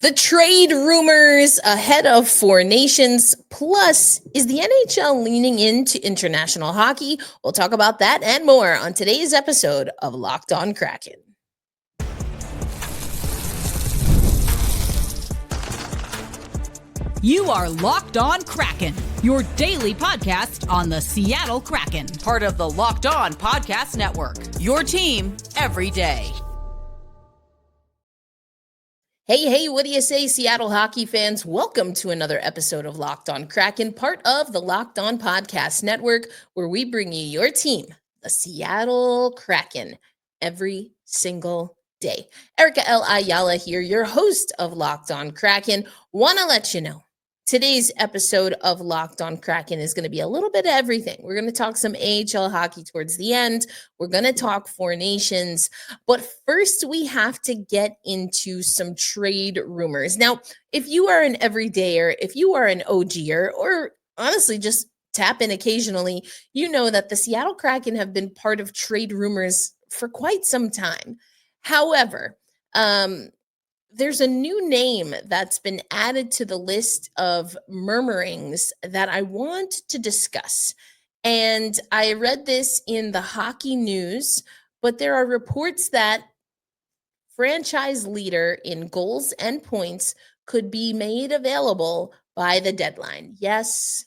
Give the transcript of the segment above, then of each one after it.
The trade rumors ahead of Four Nations. Plus, is the NHL leaning into international hockey? We'll talk about that and more on today's episode of Locked On Kraken. You are Locked On Kraken, your daily podcast on the Seattle Kraken, part of the Locked On Podcast Network, your team every day. Hey, what do you say, Seattle hockey fans? Welcome to another episode of Locked On Kraken, part of the Locked On Podcast Network, where we bring you your team, the Seattle Kraken, every single day. Erica L. Ayala here, your host of Locked On Kraken. Want to let you know, today's episode of Locked On Kraken is going to be a little bit of everything. We're going to talk some AHL hockey towards the end. We're going to talk Four Nations. But first, we have to get into some trade rumors. Now, if you are an everydayer, if you are an OGer, or honestly just tap in occasionally, you know that the Seattle Kraken have been part of trade rumors for quite some time. However, there's a new name that's been added to the list of murmurings that I want to discuss. And I read this in the Hockey News, but there are reports that franchise leader in goals and points could be made available by the deadline. Yes,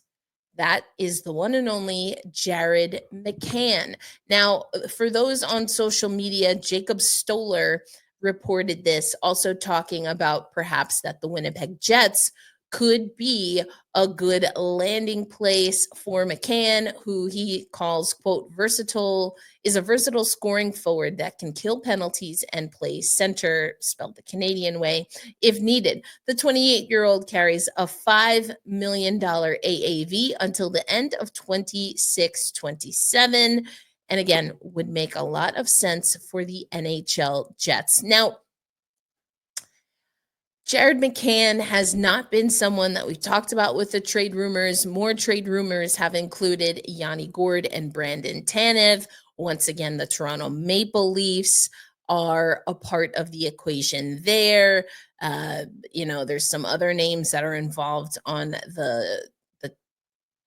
that is the one and only Jared McCann. Now, for those on social media, Jacob Stoller reported this, also talking about perhaps that the Winnipeg Jets could be a good landing place for McCann, who he calls, quote, versatile, is a versatile scoring forward that can kill penalties and play center, spelled the Canadian way, if needed. The 28-year-old carries a $5 million AAV until the end of 26-27. And again, would make a lot of sense for the NHL Jets. Now, Jared McCann has not been someone that we've talked about with the trade rumors. More trade rumors have included Yanni Gourde and Brandon Tanev. Once again, the Toronto Maple Leafs are a part of the equation there. There's some other names that are involved on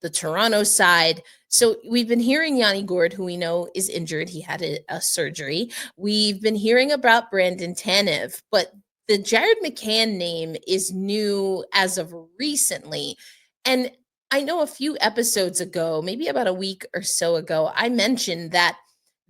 the Toronto side. So we've been hearing Yanni Gourde, who we know is injured. He had a surgery. We've been hearing about Brandon Tanev, but the Jared McCann name is new as of recently. And I know a few episodes ago, maybe about a week or so ago, I mentioned that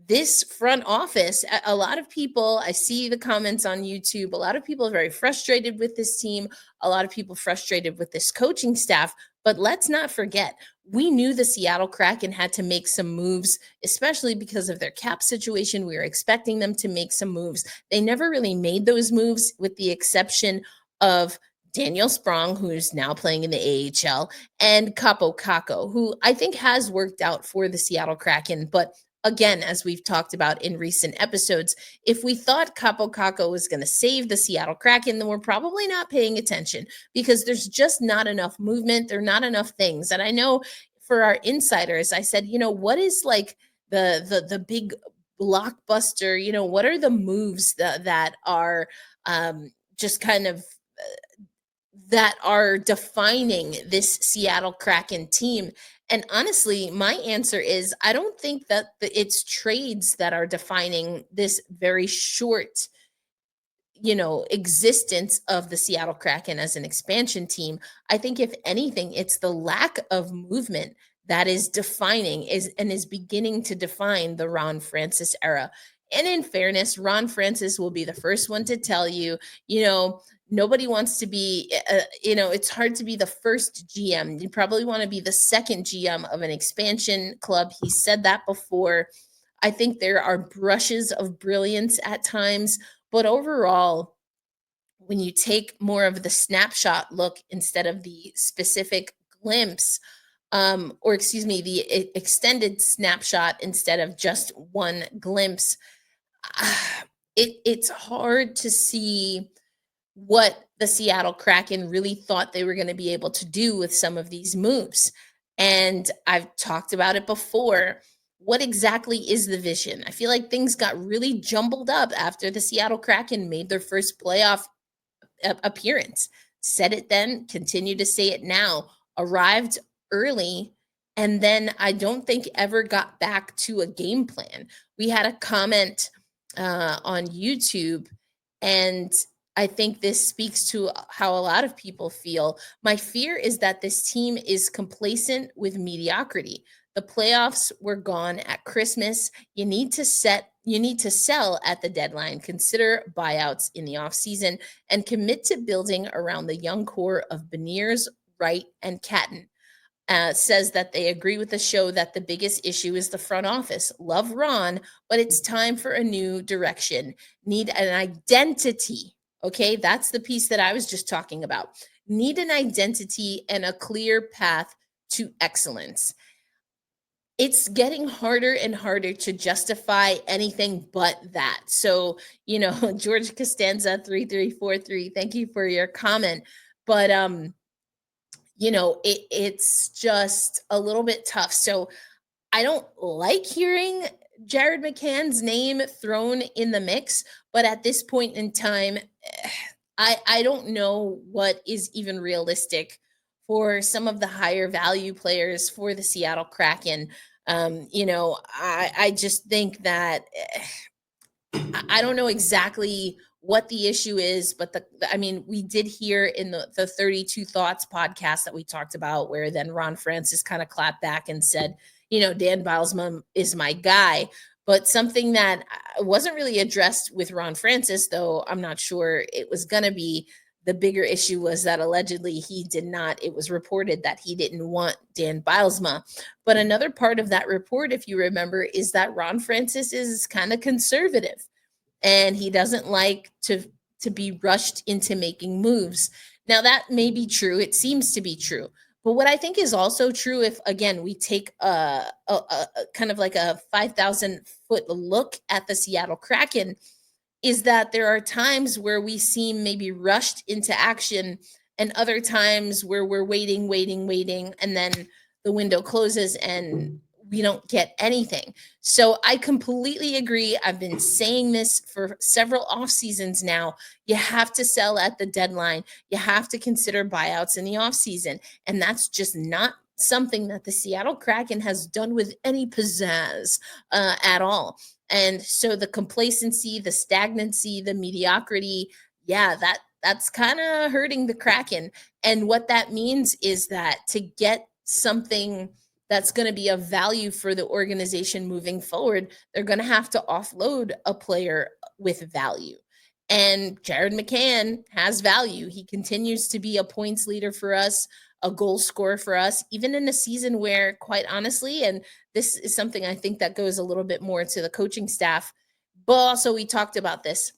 this front office, a lot of people, I see the comments on YouTube, a lot of people are very frustrated with this team, a lot of people frustrated with this coaching staff. But let's not forget, we knew the Seattle Kraken had to make some moves, especially because of their cap situation. We were expecting them to make some moves. They never really made those moves, with the exception of Daniel Sprong, who's now playing in the AHL, and Kaapo Kakko, who I think has worked out for the Seattle Kraken. But again, as we've talked about in recent episodes, if we thought Kaapo Kakko was going to save the Seattle Kraken, then we're probably not paying attention, because there's just not enough movement. There are not enough things. And I know for our insiders, I said, what is like the big blockbuster, what are the moves that are just kind of that are defining this Seattle Kraken team? And honestly, my answer is I don't think that it's trades that are defining this very short, existence of the Seattle Kraken as an expansion team. I think if anything, it's the lack of movement that is defining and is beginning to define the Ron Francis era. And in fairness, Ron Francis will be the first one to tell you, nobody wants to be, it's hard to be the first GM. You probably want to be the second GM of an expansion club. He said that before. I think there are brushes of brilliance at times, but overall, when you take more of the snapshot look instead of the specific glimpse, the extended snapshot instead of just one glimpse, it's hard to see what the Seattle Kraken really thought they were going to be able to do with some of these moves. And I've talked about it before. What exactly is the vision? I feel like things got really jumbled up after the Seattle Kraken made their first playoff appearance. Said it then, continue to say it now. Arrived early, and then I don't think ever got back to a game plan. We had a comment on YouTube, and I think this speaks to how a lot of people feel. My fear is that this team is complacent with mediocrity. The playoffs were gone at Christmas. You need to sell at the deadline, consider buyouts in the offseason, and commit to building around the young core of Beniers, Wright, and Catton. Says that they agree with the show that the biggest issue is the front office. Love Ron, but it's time for a new direction. Need an identity. Okay, that's the piece that I was just talking about. Need an identity and a clear path to excellence. It's getting harder and harder to justify anything but that. So, George Costanza 3343, thank you for your comment. But it's just a little bit tough. So I don't like hearing Jared McCann's name thrown in the mix, but at this point in time, I don't know what is even realistic for some of the higher value players for the Seattle Kraken. I just think that I don't know exactly what the issue is, but we did hear in the 32 Thoughts podcast that we talked about, where then Ron Francis kind of clapped back and said, Dan Bilesma is my guy. But something that wasn't really addressed with Ron Francis, though I'm not sure it was going to be, the bigger issue was that allegedly it was reported that he didn't want Dan Bilesma. But another part of that report, if you remember, is that Ron Francis is kind of conservative and he doesn't like to be rushed into making moves. Now, that may be true. It seems to be true. But what I think is also true, if, again, we take a kind of like a 5,000 foot look at the Seattle Kraken, is that there are times where we seem maybe rushed into action and other times where we're waiting, and then the window closes and we don't get anything. So I completely agree. I've been saying this for several off seasons now. You have to sell at the deadline. You have to consider buyouts in the off season. And that's just not something that the Seattle Kraken has done with any pizzazz at all. And so the complacency, the stagnancy, the mediocrity, that's kind of hurting the Kraken. And what that means is that to get something that's going to be of value for the organization moving forward, they're going to have to offload a player with value. And Jared McCann has value. He continues to be a points leader for us, a goal scorer for us, even in a season where, quite honestly, and this is something I think that goes a little bit more to the coaching staff, but also we talked about this.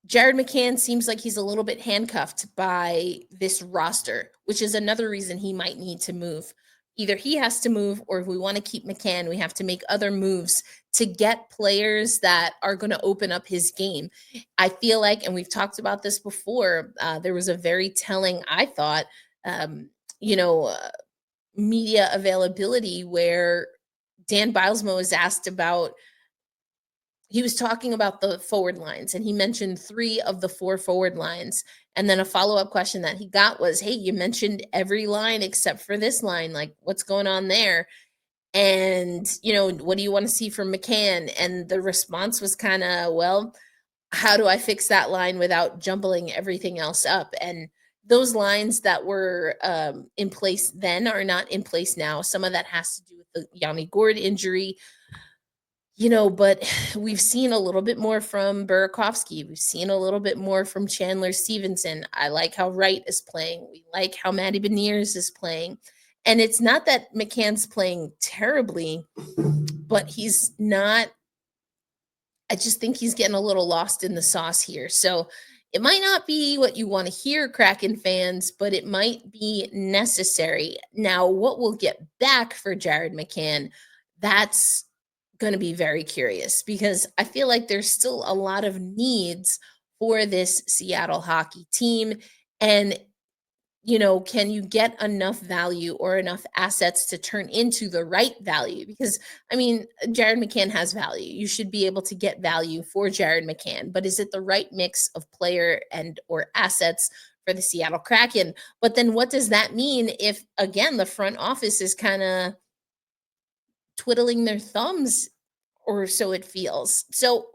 Jared McCann seems like he's a little bit handcuffed by this roster, which is another reason he might need to move. Either he has to move, or if we want to keep McCann, we have to make other moves to get players that are going to open up his game. I feel like, and we've talked about this before, there was a very telling, I thought, media availability where Dan Bilesma was asked about, he was talking about the forward lines, and he mentioned 3 of the 4 forward lines. And then a follow-up question that he got was, hey, you mentioned every line except for this line. Like, what's going on there? And, what do you want to see from McCann? And the response was kind of, well, how do I fix that line without jumbling everything else up? And those lines that were in place then are not in place now. Some of that has to do with the Yanni Gourde injury. But we've seen a little bit more from Burakovsky. We've seen a little bit more from Chandler Stevenson. I like how Wright is playing. We like how Matty Beniers is playing. And it's not that McCann's playing terribly, but he's not. I just think he's getting a little lost in the sauce here. So it might not be what you want to hear, Kraken fans, but it might be necessary. Now, what we'll get back for Jared McCann, that's going to be very curious, because I feel like there's still a lot of needs for this Seattle hockey team. And can you get enough value or enough assets to turn into the right value? Because, I mean, Jared McCann has value. You should be able to get value for Jared McCann, but is it the right mix of player and or assets for the Seattle Kraken? But then what does that mean if, again, the front office is kind of twiddling their thumbs, or so it feels. So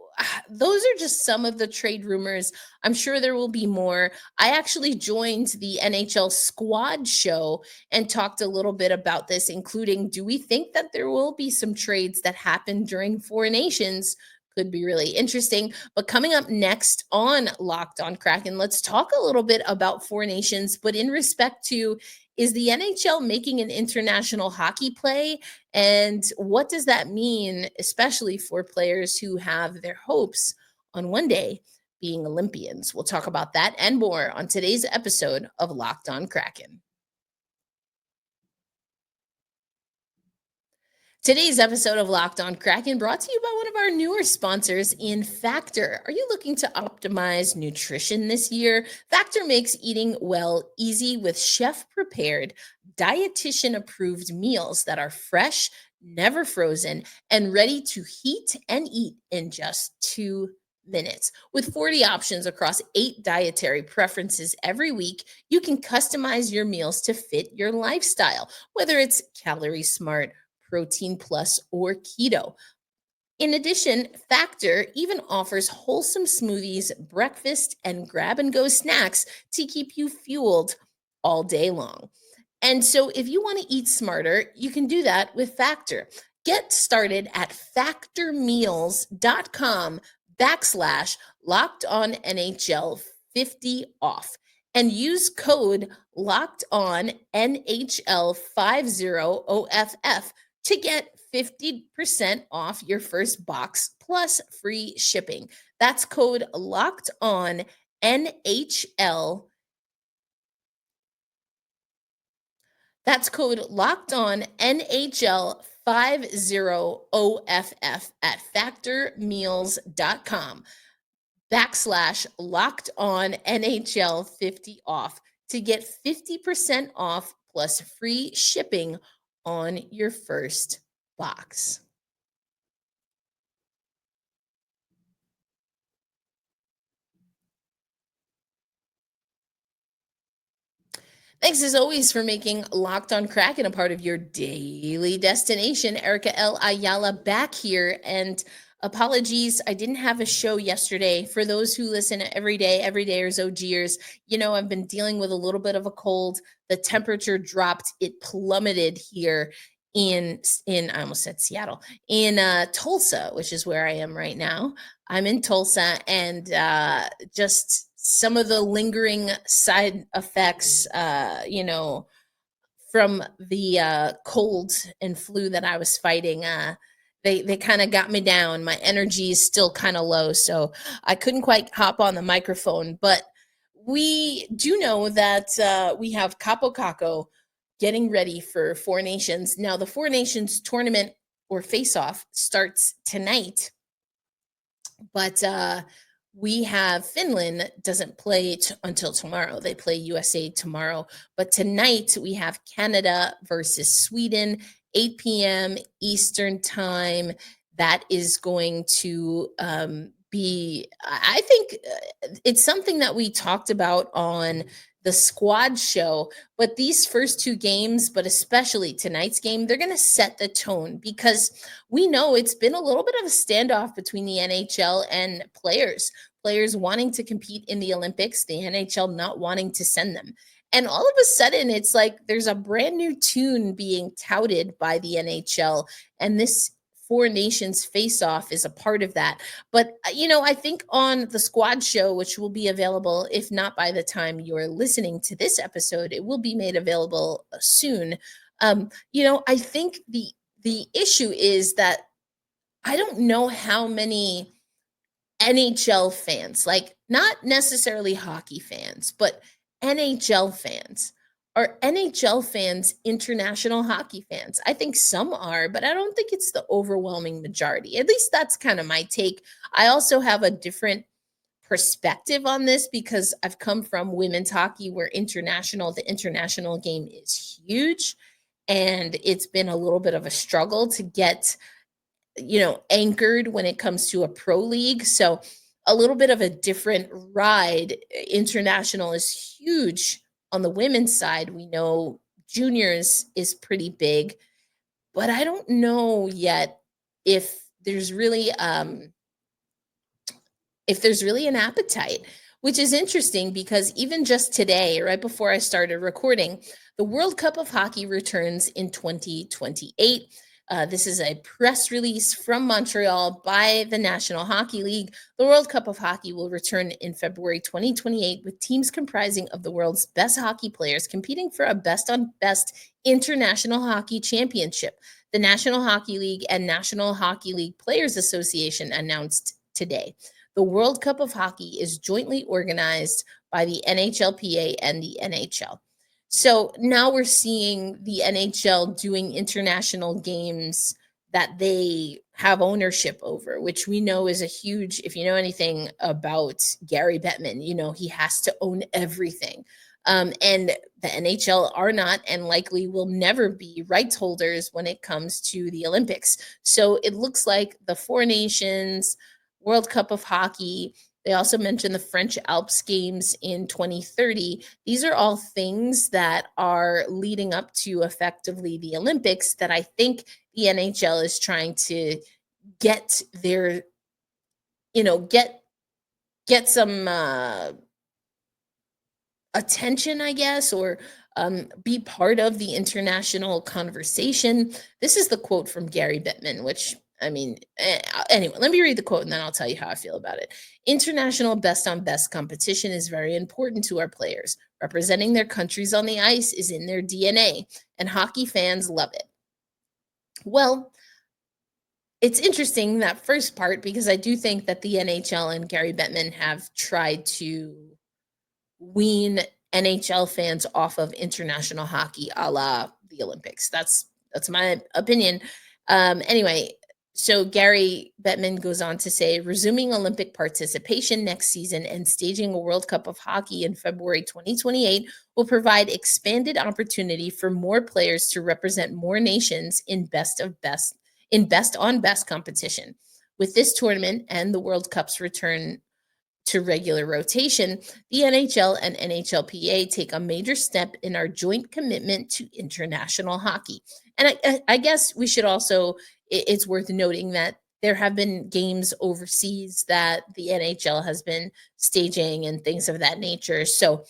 those are just some of the trade rumors. I'm sure there will be more. I actually joined the NHL squad show and talked a little bit about this, including, do we think that there will be some trades that happen during Four Nations? Could be really interesting. But coming up next on Locked On Kraken, let's talk a little bit about Four Nations, but in respect to, is the NHL making an international hockey play? And what does that mean, especially for players who have their hopes on one day being Olympians? We'll talk about that and more on today's episode of Locked On Kraken. Today's episode of Locked On Kraken brought to you by one of our newer sponsors in Factor. Are you looking to optimize nutrition this year? Factor makes eating well easy with chef-prepared, dietitian-approved meals that are fresh, never frozen, and ready to heat and eat in just 2 minutes. With 40 options across 8 dietary preferences every week, you can customize your meals to fit your lifestyle, whether it's calorie smart, protein plus, or keto. In addition, Factor even offers wholesome smoothies, breakfast, and grab and go snacks to keep you fueled all day long. And so if you want to eat smarter, you can do that with Factor. Get started at factormeals.com/locked on NHL 50 off and use code locked on NHL 50 OFF to get 50% off your first box plus free shipping. That's code locked on NHL. That's code locked on NHL 50 OFF at factormeals.com/locked on NHL 50 off to get 50% off plus free shipping on your first box. Thanks as always for making Locked On Kraken a part of your daily destination. Erica L. Ayala back here, and apologies, I didn't have a show yesterday. For those who listen everydayers, OGers, I've been dealing with a little bit of a cold. The temperature dropped. It plummeted here in I almost said Seattle, in Tulsa, which is where I am right now. I'm in Tulsa, and just some of the lingering side effects, from the cold and flu that I was fighting. They kind of got me down. My energy is still kind of low, so I couldn't quite hop on the microphone. But we do know that we have Capo Caco getting ready for Four Nations. Now, the Four Nations tournament or face-off starts tonight, but we have Finland doesn't play until tomorrow. They play USA tomorrow. But tonight we have Canada versus Sweden, 8 p.m. Eastern time. That is going to be, I think it's something that we talked about on the squad show, but these first 2 games, but especially tonight's game, they're going to set the tone, because we know it's been a little bit of a standoff between the NHL and players wanting to compete in the Olympics, the NHL not wanting to send them. And all of a sudden, it's like there's a brand new tune being touted by the NHL, and this Four Nations face-off is a part of that. But, I think on the squad show, which will be available, if not by the time you're listening to this episode, it will be made available soon. I think the issue is that I don't know how many NHL fans, like not necessarily hockey fans, but NHL fans. Are NHL fans international hockey fans? I think some are, but I don't think it's the overwhelming majority. At least that's kind of my take. I also have a different perspective on this because I've come from women's hockey where the international game is huge. And it's been a little bit of a struggle to get, anchored when it comes to a pro league. So a little bit of a different ride. International is huge on the women's side. We know juniors is pretty big, but I don't know yet if there's really an appetite, which is interesting because even just today, right before I started recording, the World Cup of Hockey returns in 2028. This is a press release from Montreal by the National Hockey League. The World Cup of Hockey will return in February 2028 with teams comprising of the world's best hockey players competing for a best-on-best international hockey championship. The National Hockey League and National Hockey League Players Association announced today. The World Cup of Hockey is jointly organized by the NHLPA and the NHL. So now we're seeing the NHL doing international games that they have ownership over, which we know is a huge, if you know anything about Gary Bettman, he has to own everything. And the NHL are not and likely will never be rights holders when it comes to the Olympics. So it looks like the Four Nations, World Cup of Hockey. They also mentioned the French Alps Games in 2030. These are all things that are leading up to effectively the Olympics that I think the NHL is trying to get their, get some attention, I guess, or be part of the international conversation. This is the quote from Gary Bettman, which anyway, let me read the quote and then I'll tell you how I feel about it. International best-on-best competition is very important to our players. Representing their countries on the ice is in their DNA, and hockey fans love it. Well, it's interesting, that first part, because I do think that the NHL and Gary Bettman have tried to wean NHL fans off of international hockey a la the Olympics. That's my opinion. Anyway, so Gary Bettman goes on to say, resuming Olympic participation next season and staging a World Cup of Hockey in February 2028 will provide expanded opportunity for more players to represent more nations in best-on-best competition. With this tournament and the World Cup's return to regular rotation, the NHL and NHLPA take a major step in our joint commitment to international hockey. And I guess we should also, it's worth noting that there have been games overseas that the NHL has been staging and things of that nature. So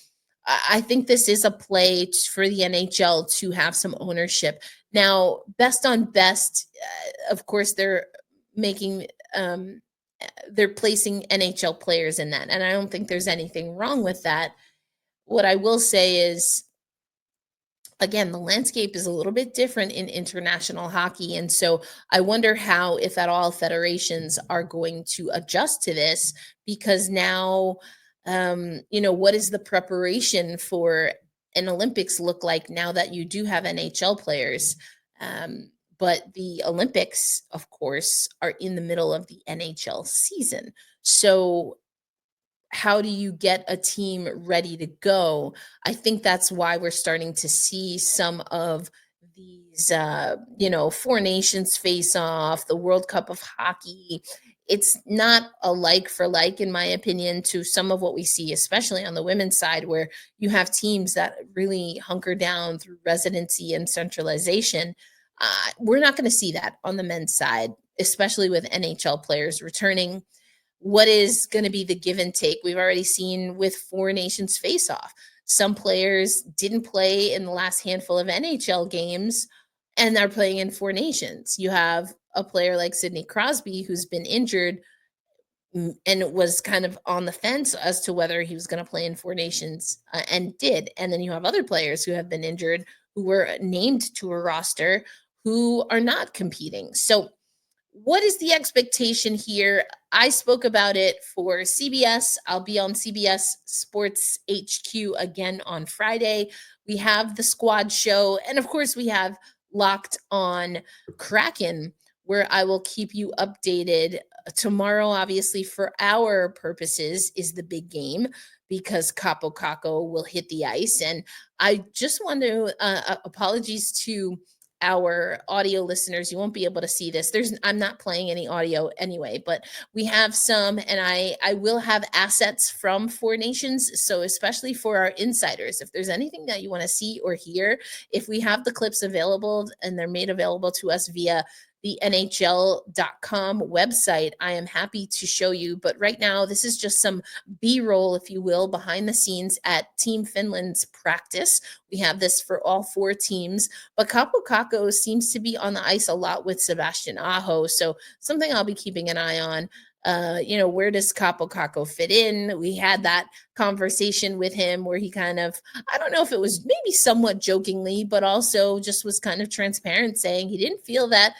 I think this is a play for the NHL to have some ownership. Now, best on best, of course, they're making they're placing NHL players in that. And I don't think there's anything wrong with that. What I will say is, again, the landscape is a little bit different in international hockey. And so I wonder how, if at all, federations are going to adjust to this, because now, what is the preparation for an Olympics look like now that you do have NHL players? But the Olympics, of course, are in the middle of the NHL season. So how do you get a team ready to go? I think that's why we're starting to see some of these, Four Nations face off, the World Cup of Hockey. It's not a like for like, in my opinion, to some of what we see, especially on the women's side, where you have teams that really hunker down through residency and centralization. We're not going to see that on the men's side, especially with NHL players returning. What is going to be the give and take? We've already seen with Four Nations face-off. Some players didn't play in the last handful of NHL games, and they're playing in Four Nations. You have a player like Sidney Crosby who's been injured and was kind of on the fence as to whether he was going to play in Four Nations, and did. And then you have other players who have been injured who were named to a roster who are not competing. So what is the expectation here? I spoke about it for CBS. I'll be on CBS Sports HQ again on Friday. We have the squad show. And of course, we have Locked On Kraken, where I will keep you updated. Tomorrow, obviously, for our purposes, is the big game because Capo Caco will hit the ice. And I just want to apologies to our audio listeners. You won't be able to see this. I'm not playing any audio anyway, but we have some, and I will have assets from Four Nations. So especially for our insiders, if there's anything that you want to see or hear, if we have the clips available and they're made available to us via the NHL.com website, I am happy to show you. But right now, this is just some B-roll, if you will, behind the scenes at Team Finland's practice. We have this for all four teams, but Capo Caco seems to be on the ice a lot with Sebastian Aho. So something I'll be keeping an eye on. Where does Capo Caco fit in? We had that conversation with him where he kind of, I don't know if it was maybe somewhat jokingly, but also just was kind of transparent, saying he didn't feel that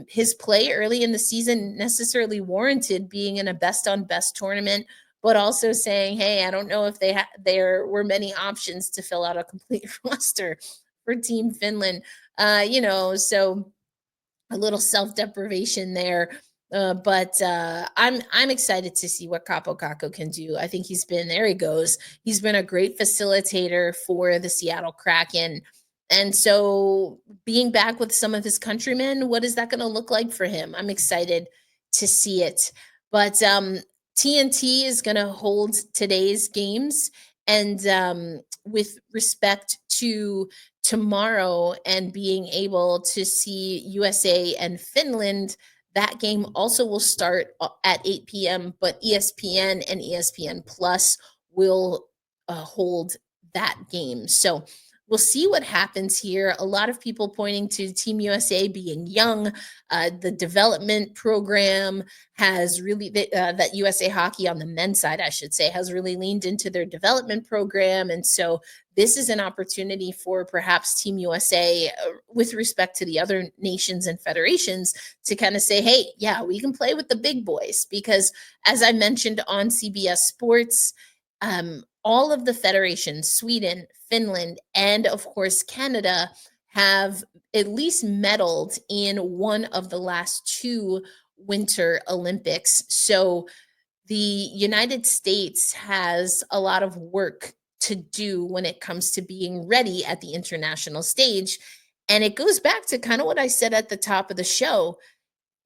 his play early in the season necessarily warranted being in a best on best tournament, but also saying, hey, I don't know if there were many options to fill out a complete roster for Team Finland. So a little self-deprivation there. But I'm excited to see what Capo Caco can do. I think he's been a great facilitator for the Seattle Kraken. And so being back with some of his countrymen, what is that going to look like for him? I'm excited to see it. But TNT is going to hold today's games. And with respect to tomorrow and being able to see USA and Finland, that game also will start at 8 p.m., but ESPN and ESPN Plus will hold that game. So we'll see what happens here. A lot of people pointing to Team USA being young. The development program has really, that USA Hockey on the men's side, I should say, has really leaned into their development program. And so this is an opportunity for perhaps Team USA, with respect to the other nations and federations, to kind of say, hey, yeah, we can play with the big boys. Because as I mentioned on CBS Sports, all of the federations, Sweden, Finland, and of course Canada, have at least medaled in one of the last two Winter Olympics. So the United States has a lot of work to do when it comes to being ready at the international stage. And it goes back to kind of what I said at the top of the show,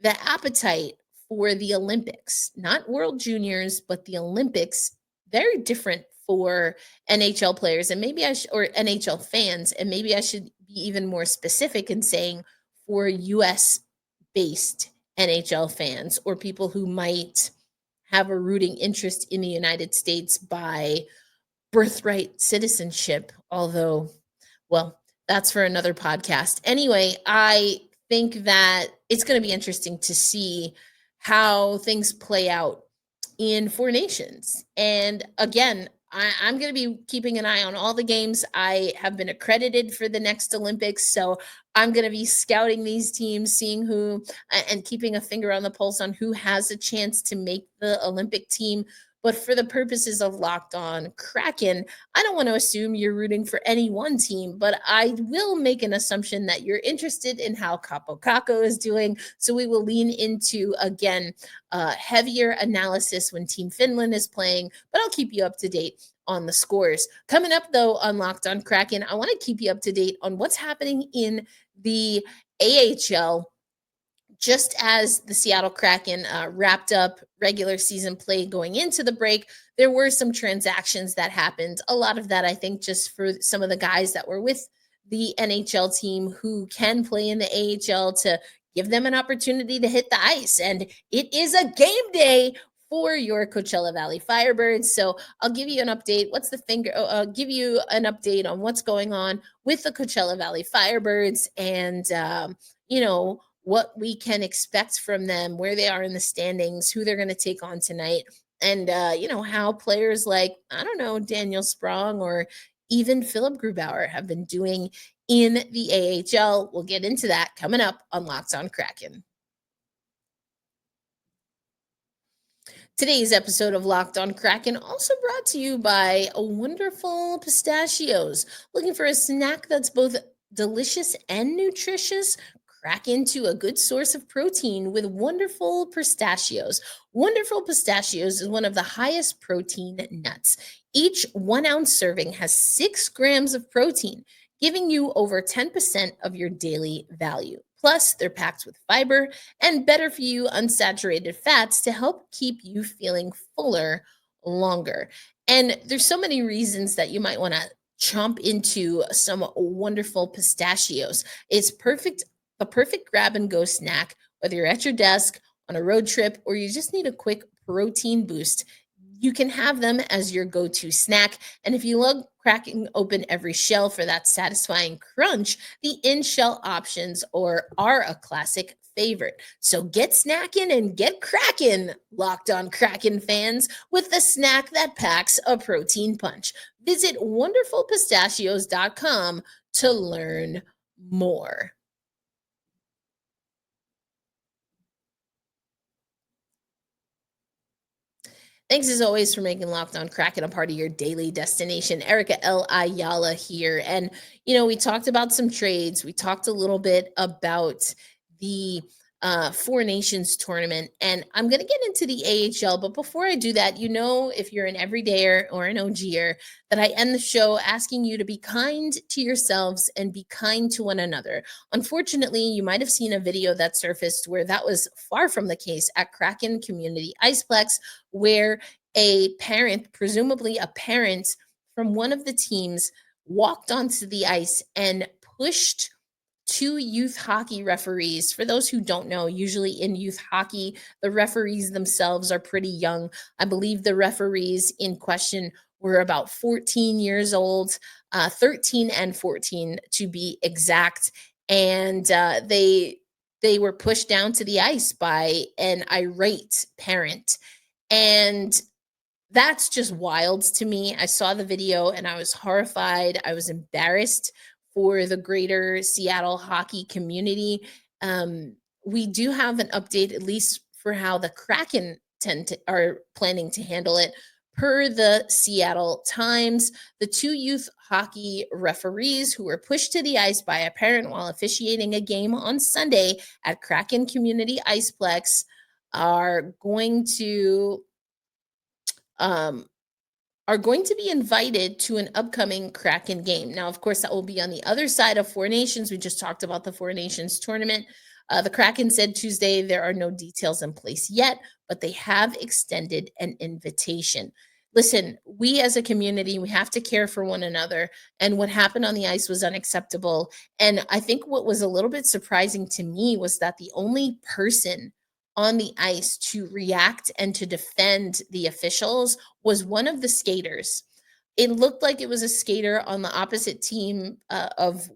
the appetite for the Olympics, not World Juniors, but the Olympics, very different for NHL players, and maybe or NHL fans, and maybe I should be even more specific in saying for US based NHL fans or people who might have a rooting interest in the United States by birthright citizenship, although, well, that's for another podcast. Anyway, I think that it's going to be interesting to see how things play out in Four Nations. And again, I'm going to be keeping an eye on all the games. I have been accredited for the next Olympics, so I'm going to be scouting these teams, seeing who, and keeping a finger on the pulse on who has a chance to make the Olympic team. But for the purposes of Locked On Kraken, I don't want to assume you're rooting for any one team, but I will make an assumption that you're interested in how Capo Caco is doing. So we will lean into, again, heavier analysis when Team Finland is playing, but I'll keep you up to date on the scores. Coming up, though, on Locked On Kraken, I want to keep you up to date on what's happening in the AHL. Just as the Seattle Kraken wrapped up regular season play going into the break, there were some transactions that happened. A lot of that, I think, just for some of the guys that were with the NHL team who can play in the AHL, to give them an opportunity to hit the ice. And it is a game day for your Coachella Valley Firebirds. So I'll give you an update. I'll give you an update on what's going on with the Coachella Valley Firebirds and, what we can expect from them, where they are in the standings, who they're going to take on tonight, and, how players like, I don't know, Daniel Sprong or even Philip Grubauer have been doing in the AHL. We'll get into that coming up on Locked On Kraken. Today's episode of Locked On Kraken also brought to you by Wonderful Pistachios. Looking for a snack that's both delicious and nutritious? crack into a good source of protein with Wonderful Pistachios. Wonderful Pistachios is one of the highest protein nuts. Each 1 ounce serving has 6 grams of protein, giving you over 10% of your daily value. Plus, they're packed with fiber and better for you unsaturated fats to help keep you feeling fuller longer. And there's so many reasons that you might want to chomp into some wonderful pistachios. It's a perfect grab and go snack, whether you're at your desk, on a road trip, or you just need a quick protein boost. You can have them as your go to snack. And if you love cracking open every shell for that satisfying crunch, the in shell options are a classic favorite. So get snacking and get cracking, Locked On Kraken fans, with the snack that packs a protein punch. Visit wonderfulpistachios.com to learn more. Thanks as always for making Locked On Kraken a part of your daily destination. Erica L. Ayala here. And, we talked about some trades. We talked a little bit about the Four Nations tournament. And I'm going to get into the AHL. But before I do that, if you're an everydayer or an OGer, that I end the show asking you to be kind to yourselves and be kind to one another. Unfortunately, you might have seen a video that surfaced where that was far from the case at Kraken Community Iceplex, where a parent, presumably a parent from one of the teams, walked onto the ice and pushed two youth hockey referees. For those who don't know, usually in youth hockey, the referees themselves are pretty young. I believe the referees in question were about 14 years old, 13 and 14 to be exact. And they were pushed down to the ice by an irate parent. And that's just wild to me. I saw the video and I was horrified. I was embarrassed for the greater Seattle hockey community. We do have an update, at least for how the Kraken are planning to handle it. Per the Seattle Times, the two youth hockey referees who were pushed to the ice by a parent while officiating a game on Sunday at Kraken Community Iceplex are going to be invited to an upcoming Kraken game. Now, of course, that will be on the other side of Four Nations. We just talked about the Four Nations tournament. The Kraken said Tuesday there are no details in place yet, but they have extended an invitation. Listen, we as a community, we have to care for one another. And what happened on the ice was unacceptable. And I think what was a little bit surprising to me was that the only person on the ice to react and to defend the officials was one of the skaters. It looked like it was a skater on the opposite team of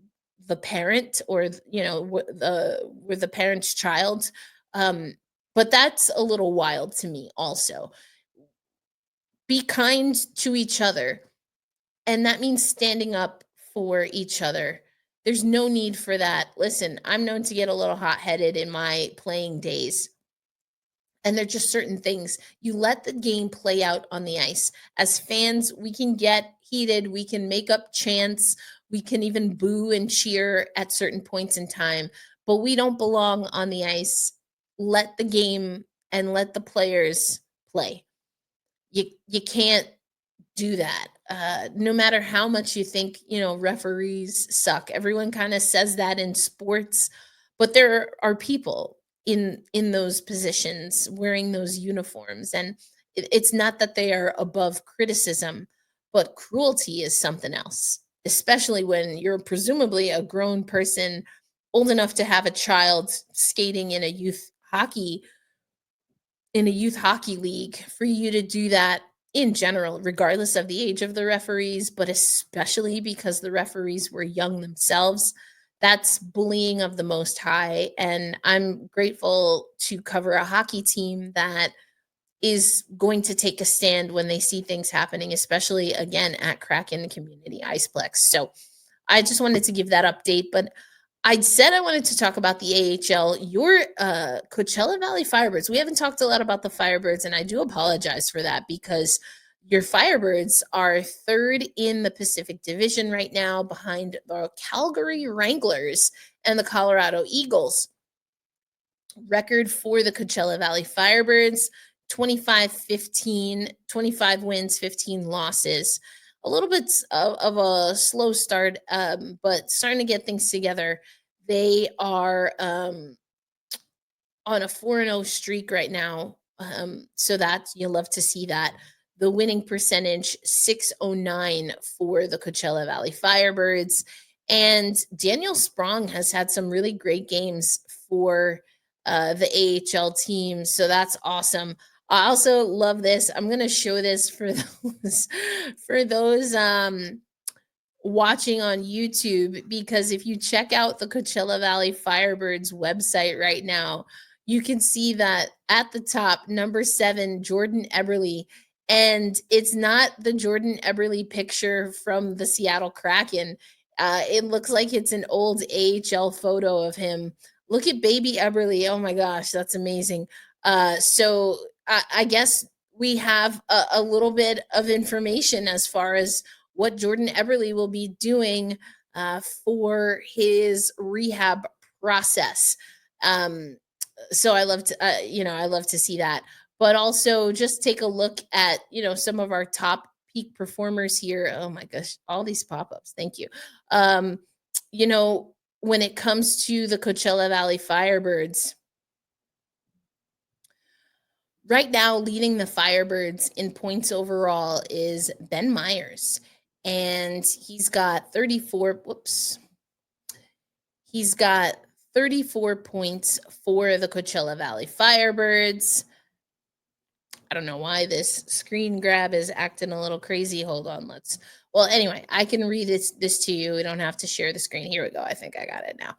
the parent, or with the parent's child. But that's a little wild to me also. Be kind to each other, and that means standing up for each other. There's no need for that. Listen, I'm known to get a little hot-headed in my playing days. And they're just certain things. You let the game play out on the ice. As fans, we can get heated. We can make up chants. We can even boo and cheer at certain points in time. But we don't belong on the ice. Let the game and let the players play. You can't do that. No matter how much you think, referees suck. Everyone kind of says that in sports. But there are people in those positions wearing those uniforms, and it's not that they are above criticism, but cruelty is something else, especially when you're presumably a grown person old enough to have a child skating in a youth hockey league. For you to do that in general, regardless of the age of the referees, but especially because the referees were young themselves, that's bullying of the most high. And I'm grateful to cover a hockey team that is going to take a stand when they see things happening, especially again at Kraken Community Iceplex. So I just wanted to give that update. But I said I wanted to talk about the AHL, your Coachella Valley Firebirds. We haven't talked a lot about the Firebirds, and I do apologize for that, because your Firebirds are third in the Pacific Division right now, behind the Calgary Wranglers. and the Colorado Eagles. Record for the Coachella Valley Firebirds, 25-15, 25 wins, 15 losses. A little bit of a slow start, but starting to get things together. They are on a 4-0 streak right now. So that you'll love to see that. The winning percentage, 609 for the Coachella Valley Firebirds. And Daniel Sprong has had some really great games for the AHL team. So that's awesome. I also love this. I'm going to show this for those watching on YouTube, because if you check out the Coachella Valley Firebirds website right now, you can see that at the top, number 7, Jordan Eberle. And it's not the Jordan Eberle picture from the Seattle Kraken. It looks like it's an old AHL photo of him. Look at baby Eberle. Oh my gosh, that's amazing. So I guess we have a little bit of information as far as what Jordan Eberle will be doing for his rehab process. So I love to, I love to see that. But also just take a look at, some of our top peak performers here. Oh my gosh, all these pop-ups. Thank you. When it comes to the Coachella Valley Firebirds, right now leading the Firebirds in points overall is Ben Myers. And he's got 34 points for the Coachella Valley Firebirds. I don't know why this screen grab is acting a little crazy. Hold on, anyway, I can read this to you. We don't have to share the screen. Here we go. I think I got it now.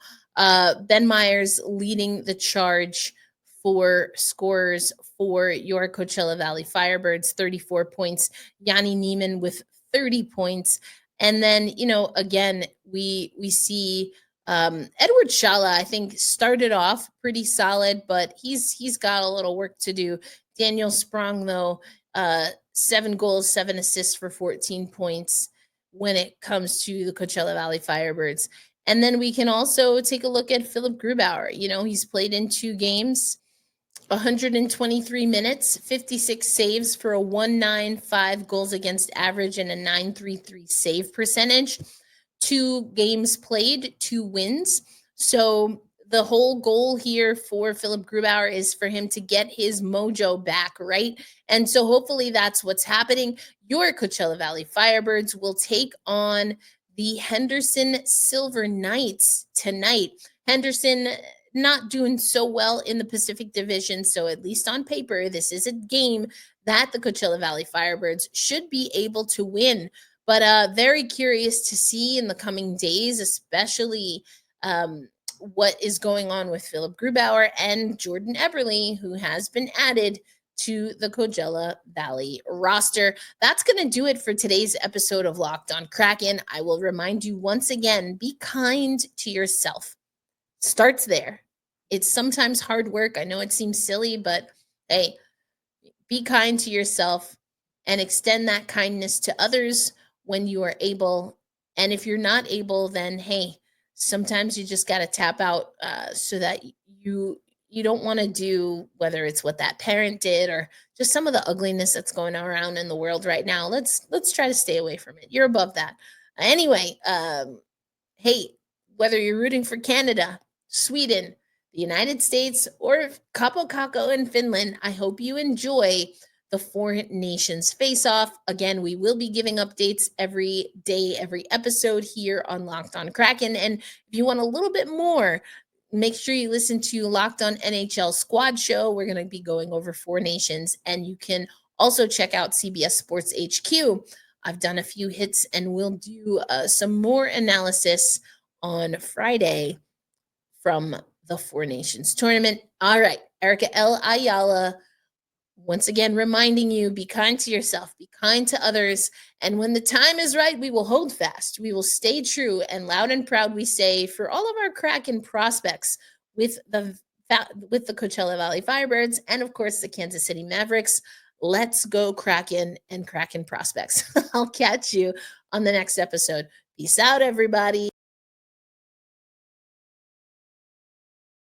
Ben Myers leading the charge for scorers for your Coachella Valley Firebirds, 34 points. Yanni Neiman with 30 points. And then, again, we see Edward Shala, I think, started off pretty solid, but he's got a little work to do. Daniel Sprong, though, 7 goals, 7 assists for 14 points when it comes to the Coachella Valley Firebirds. And then we can also take a look at Philip Grubauer. He's played in 2 games, 123 minutes, 56 saves for a 1.95 goals against average and a 9.33 save percentage. 2 games played, 2 wins. So the whole goal here for Philip Grubauer is for him to get his mojo back, right? And so hopefully that's what's happening. Your Coachella Valley Firebirds will take on the Henderson Silver Knights tonight. Henderson not doing so well in the Pacific Division, so at least on paper, this is a game that the Coachella Valley Firebirds should be able to win. But very curious to see in the coming days, especially what is going on with Philip Grubauer and Jordan Eberle, who has been added to the Coachella Valley roster. That's going to do it for today's episode of Locked On Kraken. I will remind you once again, be kind to yourself. Starts there. It's sometimes hard work. I know it seems silly, but hey, be kind to yourself and extend that kindness to others when you are able. And if you're not able, then hey, sometimes you just got to tap out so that you don't want to do, whether it's what that parent did or just some of the ugliness that's going around in the world right now. Let's try to stay away from it. You're above that. Anyway, hey, whether you're rooting for Canada, Sweden, the United States, or Capo Kakko in Finland, I hope you enjoy the 4 Nations face-off. Again, we will be giving updates every day, every episode here on Locked On Kraken. And if you want a little bit more, make sure you listen to Locked On NHL Squad Show. We're going to be going over 4 Nations. And you can also check out CBS Sports HQ. I've done a few hits, and we'll do some more analysis on Friday from the 4 Nations tournament. All right, Erica L. Ayala, once again, reminding you, be kind to yourself, be kind to others. And when the time is right, we will hold fast. We will stay true, and loud and proud we say, for all of our Kraken prospects with the Coachella Valley Firebirds and, of course, the Kansas City Mavericks, let's go Kraken and Kraken prospects. I'll catch you on the next episode. Peace out, everybody.